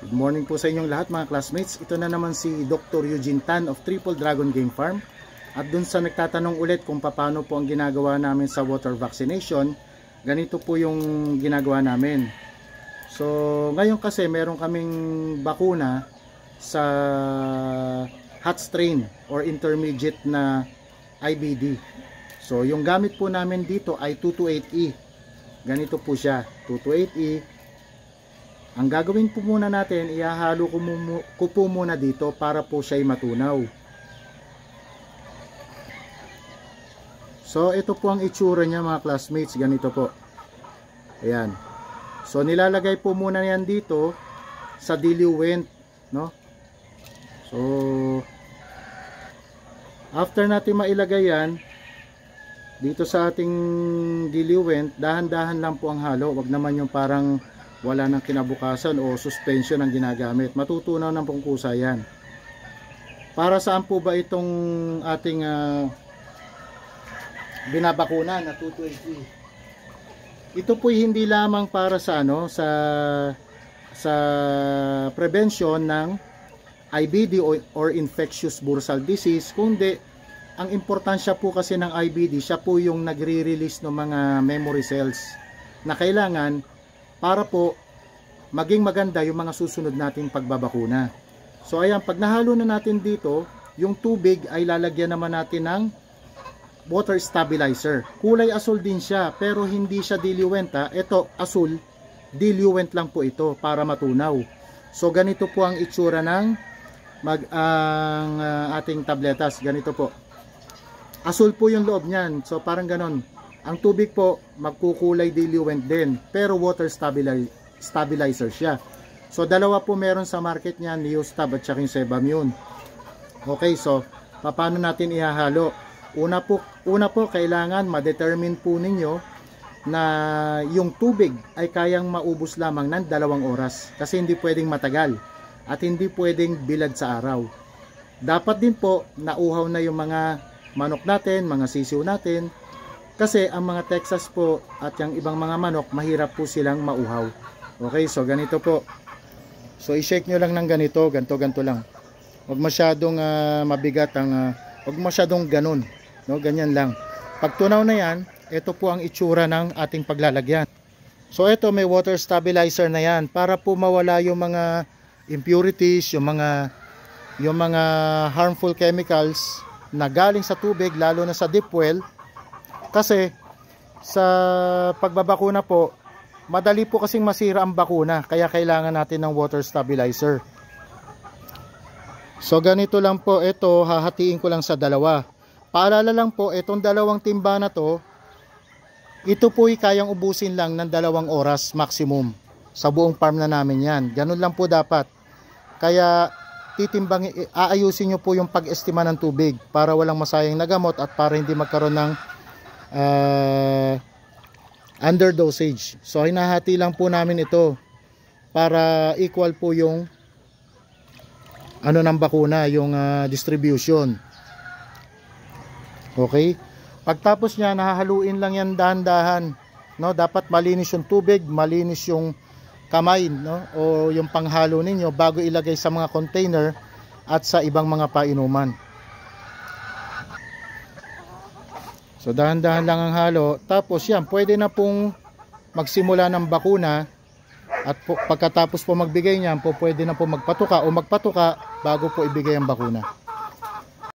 Good morning po sa inyong lahat mga classmates. Ito na naman si Dr. Eugene Tan of Triple Dragon Game Farm. At dun sa nagtatanong ulit kung paano po ang ginagawa namin sa water vaccination, ganito po yung ginagawa namin. So ngayon kasi meron kaming bakuna sa hot strain or intermediate na IBD. So yung gamit po namin dito ay 228E. Ganito po siya, 228E. Ang gagawin po muna natin, ihahalo ko po muna dito para po siya ay matunaw. So ito po ang itsura niya mga classmates, ganito po. Ayan. So nilalagay po muna yan dito sa diluent, no? So after natin mailagay yan dito sa ating diluent, dahan-dahan lang po ang halo. Wag naman yung parang wala nang kinabukasan o suspension ang ginagamit. Matutunaw ng pungkusa yan. Para saan po ba itong ating binabakuna na 220? Ito po hindi lamang para sa sa prevention ng IBD or infectious bursal disease, kundi ang importansya po kasi ng IBD, siya po yung nagre-release ng mga memory cells na kailangan para po maging maganda yung mga susunod nating pagbabakuna. So ayan, pag nahalo na natin dito, yung tubig ay lalagyan naman natin ng water stabilizer. Kulay asul din siya, pero hindi siya diluent ha. Ito asul, diluent lang po ito para matunaw. So ganito po ang itsura ng ating tabletas. Ganito po. Asul po yung loob niyan. So parang ganon. Ang tubig po magkukulay diluent din, pero water stabilizer siya. So dalawa po meron sa market niyan, Neostab at saka yung Sebamune. Okay, so paano natin ihahalo? Una po kailangan ma-determine po ninyo na yung tubig ay kayang maubos lamang ng 2 oras, kasi hindi pwedeng matagal at hindi pwedeng bilad sa araw. Dapat din po nauhaw na yung mga manok natin, mga sisiw natin. Kasi ang mga Texas po at yung ibang mga manok, mahirap po silang mauhaw. Okay, so ganito po. So i-shake nyo lang ng ganito, ganto lang. Huwag masyadong mabigat ang, huwag masyadong ganun. No, ganyan lang. Pag tunaw na yan, ito po ang itsura ng ating paglalagyan. So ito may water stabilizer na yan para po mawala yung mga impurities, yung mga harmful chemicals na galing sa tubig, lalo na sa deep well. Kasi sa pagbabakuna po, madali po kasing masira ang bakuna, kaya kailangan natin ng water stabilizer. So ganito lang po ito, hahatiin ko lang sa dalawa. Paalala lang po, itong 2 timba na to, ito po ay kayang ubusin lang ng 2 oras maximum sa buong farm na namin yan. Ganun lang po dapat. Kaya aayusin nyo po yung pag-estima ng tubig para walang masayang na gamot at para hindi magkaroon ng underdosage. So hinahati lang po namin ito para equal po yung ng bakuna, yung distribution. Okay? Pagtapos niya, nahahaluin lang yan dahan-dahan, no? Dapat malinis yung tubig, malinis yung kamay, no? O yung panghalo ninyo bago ilagay sa mga container at sa ibang mga painuman. So dahan-dahan lang ang halo. Tapos yan, pwede na pong magsimula ng bakuna. At pagkatapos po magbigay niyan, pwede na po magpatuka o magpatuka bago po ibigay ang bakuna.